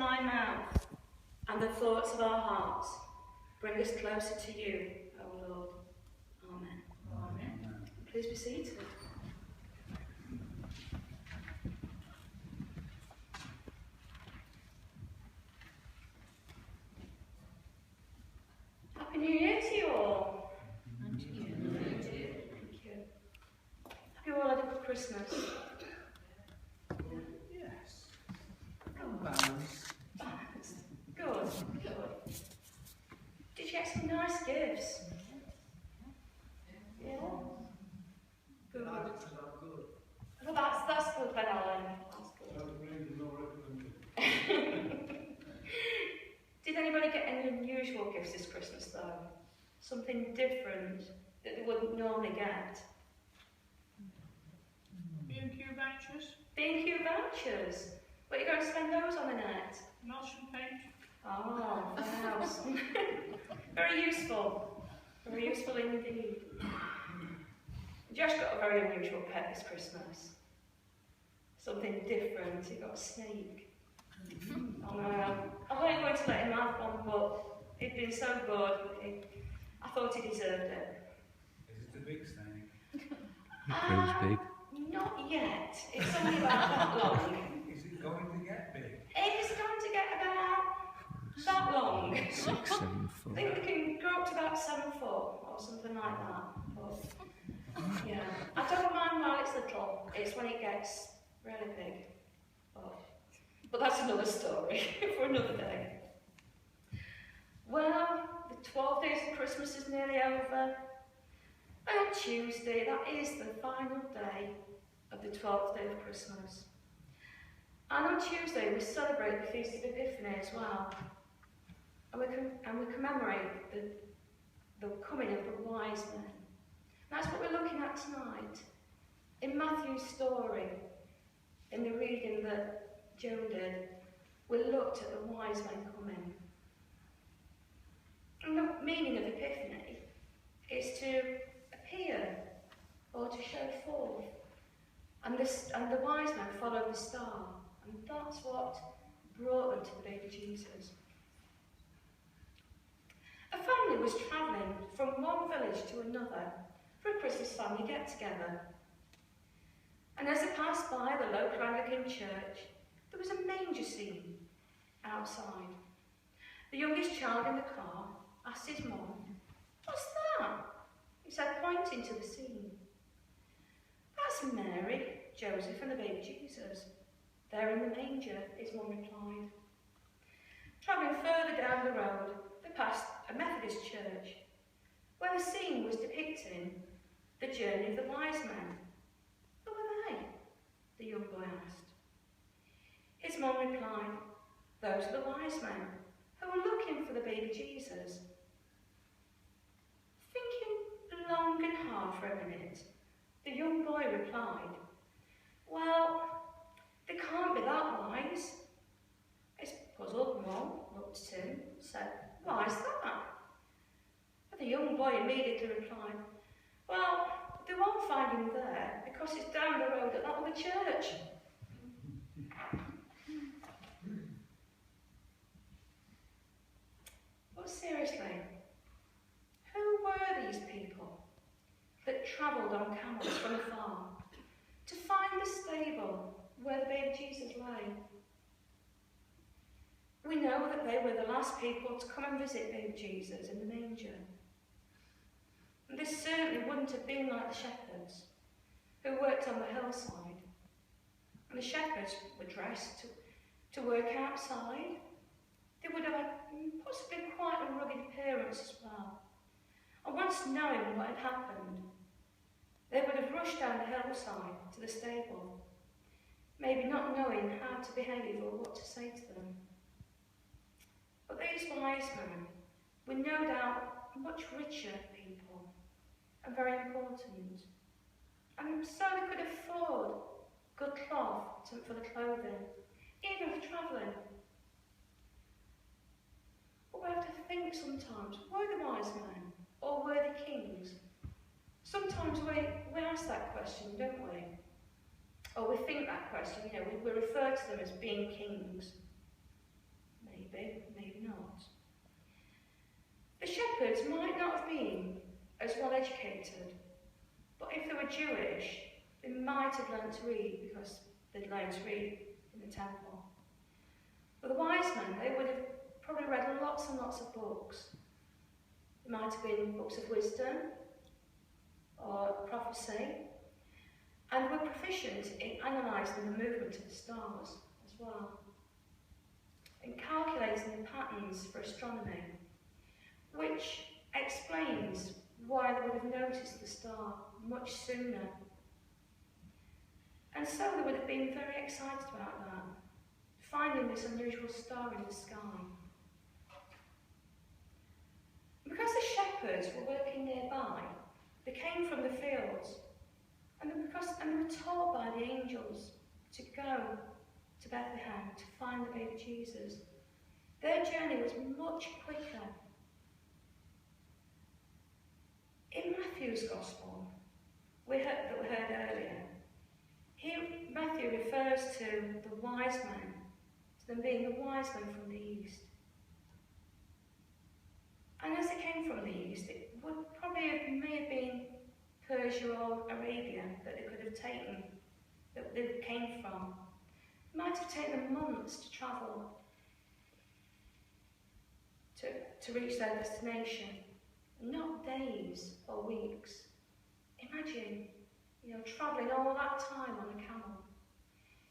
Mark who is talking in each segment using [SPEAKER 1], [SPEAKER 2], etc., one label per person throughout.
[SPEAKER 1] my mouth and the thoughts of our hearts bring us closer to you, O Lord. Amen.
[SPEAKER 2] Amen.
[SPEAKER 1] Please be seated. Happy New Year to you all.
[SPEAKER 2] And to you.
[SPEAKER 1] Thank you. Have you all had a good Christmas?
[SPEAKER 2] Yes. Balance.
[SPEAKER 1] Good, good. Did you get some nice gifts? Yeah? Good. Well, that's good then, Alan. That's good. Did anybody get any unusual gifts this Christmas though? Something different that they wouldn't normally get?
[SPEAKER 3] B&Q vouchers,
[SPEAKER 1] B&Q vouchers. What are you going to spend those on the net?
[SPEAKER 3] Nelson paint.
[SPEAKER 1] Oh, wow. Very useful. Very useful indeed. Josh got a very unusual pet this Christmas. Something different. He got a snake. I wasn't going to let him have one, but he'd been so good. I thought he deserved it.
[SPEAKER 2] Is it a big snake?
[SPEAKER 4] It grows big.
[SPEAKER 1] Not yet. It's only about that long.
[SPEAKER 2] Is it going to get big?
[SPEAKER 1] It is going to get about that long.
[SPEAKER 4] 6, 7
[SPEAKER 1] I
[SPEAKER 4] foot.
[SPEAKER 1] think they can grow up to about 7 foot or something like that. But yeah, I don't mind while it's little. It's when it gets really big. But that's another story for another day. Well, the 12 days of Christmas is nearly over. And on Tuesday, that is the final day of the 12th day of Christmas. And on Tuesday, we celebrate the Feast of Epiphany as well. And we commemorate the coming of the wise men. That's what we're looking at tonight. In Matthew's story, in the reading that Joan did, we looked at the wise men coming. And the meaning of Epiphany is to appear or to show forth. And the wise men followed the star. And that's what brought them to the baby Jesus. A family was travelling from one village to another for a Christmas family get-together. And as they passed by the local Anglican church, there was a manger scene outside. The youngest child in the car asked his mum, "What's that?" He said, pointing to the scene. "That's Mary, Joseph and the baby Jesus. They're in the manger," his mum replied. Travelling further down the road, they passed a Methodist church, where the scene was depicting the journey of the wise men. "Who are they?" the young boy asked. His mum replied, "Those are the wise men who are looking for the baby Jesus." Thinking long and hard for a minute, the young boy replied, "Well, they can't be that wise." His puzzled mum looked at him and said, "Why is that?" But the young boy immediately replied, "Well, they won't find him there because it's down the road at that other church." But seriously, who were these people that travelled on camels from afar to find the stable where the baby Jesus lay? We know that they were the last people to come and visit baby Jesus in the manger. And this certainly wouldn't have been like the shepherds who worked on the hillside. And the shepherds were dressed to work outside. They would have had possibly quite a rugged appearance as well. And once knowing what had happened, they would have rushed down the hillside to the stable, maybe not knowing how to behave or what to say to them. But these wise men were no doubt much richer people and very important. And so they could afford good cloth for the clothing, even for travelling. But we have to think sometimes, were the wise men or were they kings? Sometimes we ask that question, don't we? Or we think that question, we refer to them as being kings. as well educated, but if they were Jewish, they might have learned to read because they'd learned to read in the temple. But the wise men, they would have probably read lots and lots of books. It might have been books of wisdom or prophecy, and were proficient in analysing the movement of the stars as well, and calculating the patterns for astronomy, which explains why they would have noticed the star much sooner. And so they would have been very excited about that, finding this unusual star in the sky. Because the shepherds were working nearby, they came from the fields, and they were told by the angels to go to Bethlehem to find the baby Jesus. Their journey was much quicker. In Matthew's Gospel, that we heard earlier, Matthew refers to the wise men, to them being the wise men from the east. And as they came from the east, it would may have been Persia or Arabia that they could have taken, that they came from. It might have taken them months to travel to reach their destination, not days or weeks. Imagine, travelling all that time on a camel.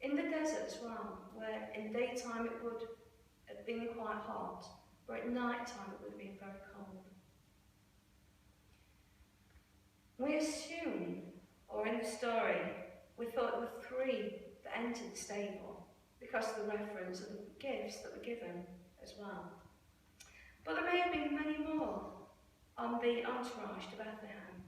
[SPEAKER 1] In the desert as well, where in daytime it would have been quite hot, but at night time it would have been very cold. We assume, or in the story, we thought there were 3 that entered the stable because of the reference of the gifts that were given as well. But there may have been many more on the entourage to Bethlehem.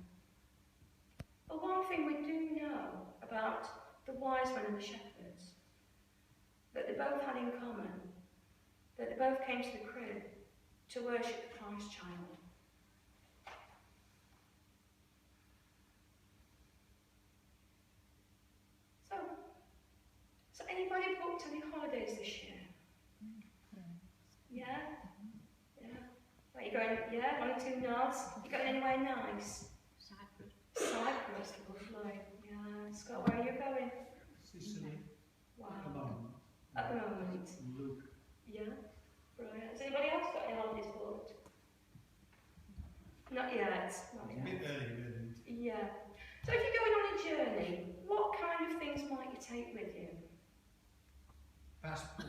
[SPEAKER 1] But one thing we do know about the wise men and the shepherds, that they both had in common, that they both came to the crib to worship the Christ child. So anybody booked any holidays this year? Yeah? Yeah? Right, you're going, yeah, 1 or 2 nods. You going anywhere nice? Cyprus, lovely. Yeah. Scott, where are you going?
[SPEAKER 2] Sicily.
[SPEAKER 1] Wow.
[SPEAKER 2] At the moment.
[SPEAKER 1] At the moment.
[SPEAKER 2] Luke.
[SPEAKER 1] Yeah. Brilliant. Has anybody else got any holidays booked? Not yet. Not
[SPEAKER 2] A bit
[SPEAKER 1] yet.
[SPEAKER 2] early, really.
[SPEAKER 1] Yeah. So if you're going on a journey, what kind of things might you take with you?
[SPEAKER 2] Passport.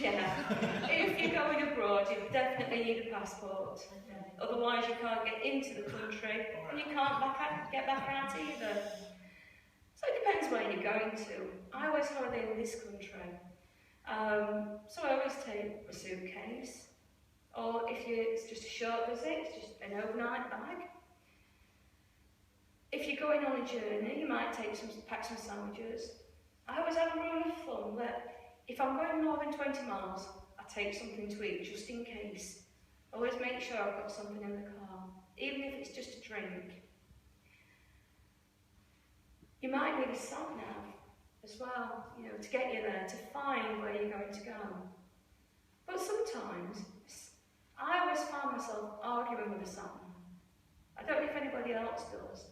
[SPEAKER 1] Yeah. If you're going abroad, you definitely need a passport. Otherwise you can't get into the country and you can't get back out either. So it depends where you're going to. I always holiday in this country. So I always take a suitcase. Or if it's just a short visit, it's just an overnight bag. If you're going on a journey, you might pack some sandwiches. I always have a rule of thumb that if I'm going more than 20 miles, I take something to eat just in case. Always make sure I've got something in the car, even if it's just a drink. You might need a sat-nav as well, to get you there, to find where you're going to go. But sometimes, I always find myself arguing with a sat-nav. I don't know if anybody else does.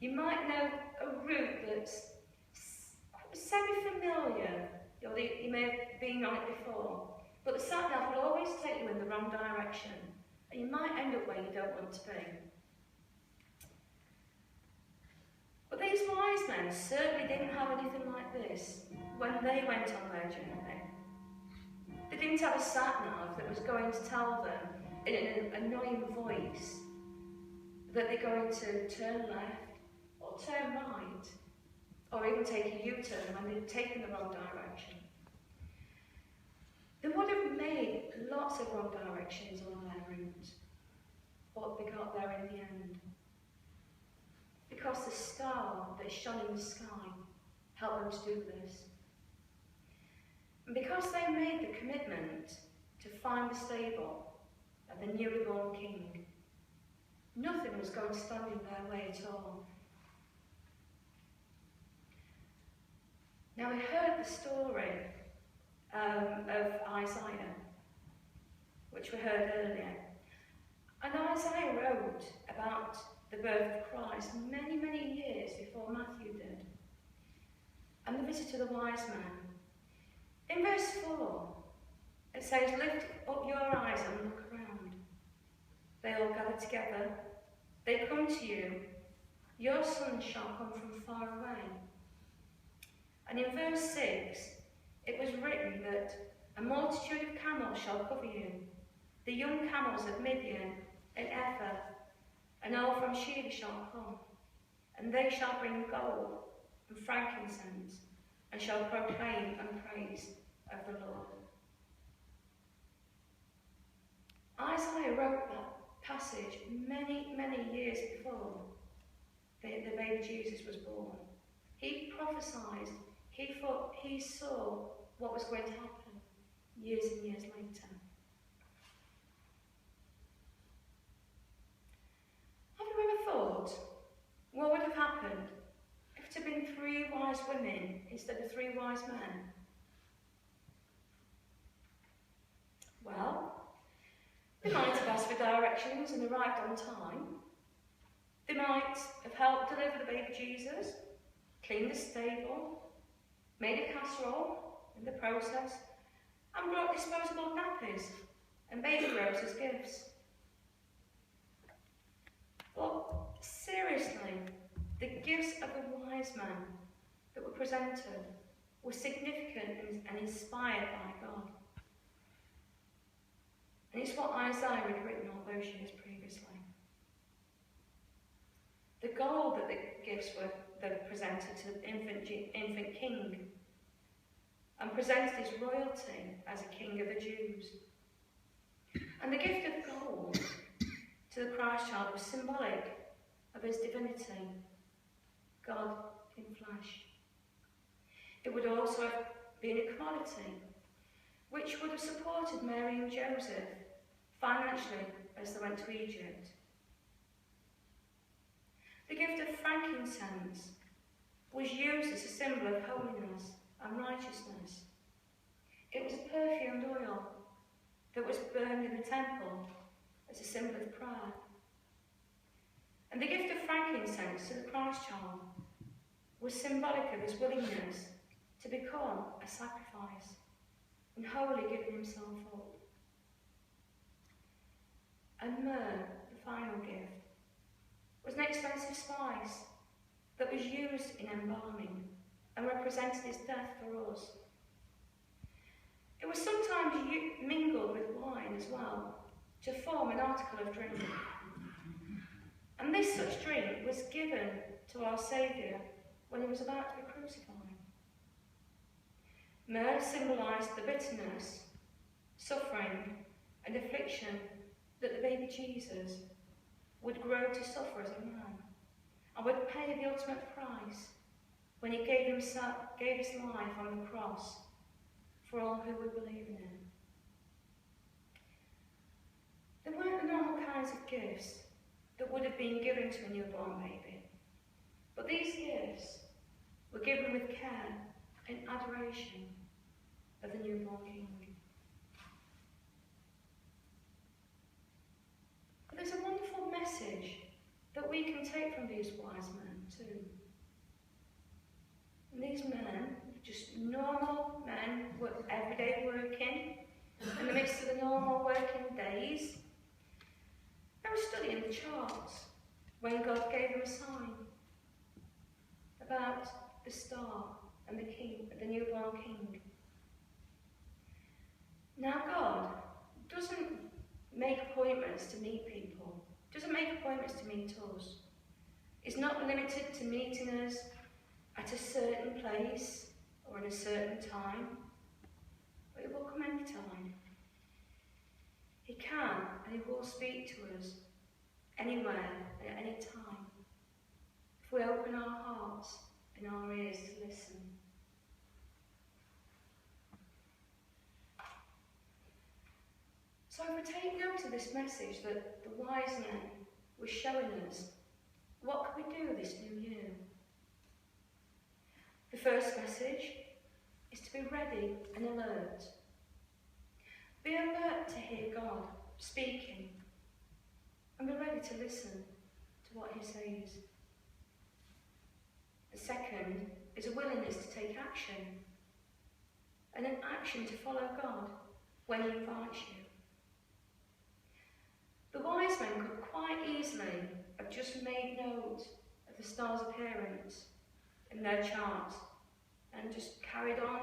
[SPEAKER 1] You might know a route that's semi-familiar, you may have been on it before, but the sat-nav will always take you in the wrong direction, and you might end up where you don't want to be. But these wise men certainly didn't have anything like this when they went on their journey. They didn't have a sat-nav that was going to tell them in an annoying voice that they're going to turn left or turn right, or even take a U-turn when they've taken the wrong direction. They would have made lots of wrong directions on their route, but they got there in the end. Because the star that shone in the sky helped them to do this. And because they made the commitment to find the stable of the newly born king, nothing was going to stand in their way at all. Now we heard the story of Isaiah, which we heard earlier. And Isaiah wrote about the birth of Christ many, many years before Matthew did. And the visit of the wise man. In verse 4, it says, "Lift up your eyes and look around. They all gather together. They come to you. Your sons shall come from far away." And in verse 6, it was written that a multitude of camels shall cover you, the young camels of Midian and Ephah, and all from Sheba shall come, and they shall bring gold and frankincense, and shall proclaim and praise of the Lord. Isaiah wrote that passage many, many years before the baby Jesus was born. He prophesied, he saw what was going to happen years and years later. Have you ever thought what would have happened if it had been 3 wise women instead of 3 wise men? Well, they might have asked for directions and arrived on time. They might have helped deliver the baby Jesus, cleaned the stable, made a casserole in the process, and brought disposable nappies and baby robes as gifts. But seriously, the gifts of the wise men that were presented were significant and inspired by God. And it's what Isaiah had written all those years previously. The gold that the gifts were presented to the infant king and presented his royalty as a king of the Jews. And the gift of gold to the Christ child was symbolic of his divinity, God in flesh. It would also have been a commodity which would have supported Mary and Joseph financially as they went to Egypt. The gift of frankincense was used as a symbol of holiness and righteousness. It was a perfumed oil that was burned in the temple as a symbol of prayer. And the gift of frankincense to the Christ child was symbolic of his willingness to become a sacrifice and wholly giving himself up. And myrrh, the final gift, was an expensive spice that was used in embalming and represented his death for us. It was sometimes mingled with wine as well to form an article of drink. And this such drink was given to our Saviour when he was about to be crucified. Myrrh symbolised the bitterness, suffering and affliction that the baby Jesus would grow to suffer as a man and would pay the ultimate price when he gave his life on the cross for all who would believe in him. There weren't the normal kinds of gifts that would have been given to a newborn baby, but these gifts were given with care and adoration of the newborn king. But there's a wonderful message that we can take from these wise men too. And these men, just normal men, everyday working, in the midst of the normal working days, they were studying the charts when God gave them a sign about the star and the king, the newborn king. Now God doesn't make appointments to meet people, doesn't make appointments to meet us. It's not limited to meeting us at a certain place or in a certain time, but it will come any time. He can and he will speak to us anywhere at any time if we open our hearts and our ears to listen. So if we take note of this message that the wise men were showing us, what can we do this new year? The first message is to be ready and alert. Be alert to hear God speaking. and be ready to listen to what he says. The second is a willingness to take action, and an action to follow God when he invites you. The wise men could quite easily have just made note of the star's appearance in their chart and just carried on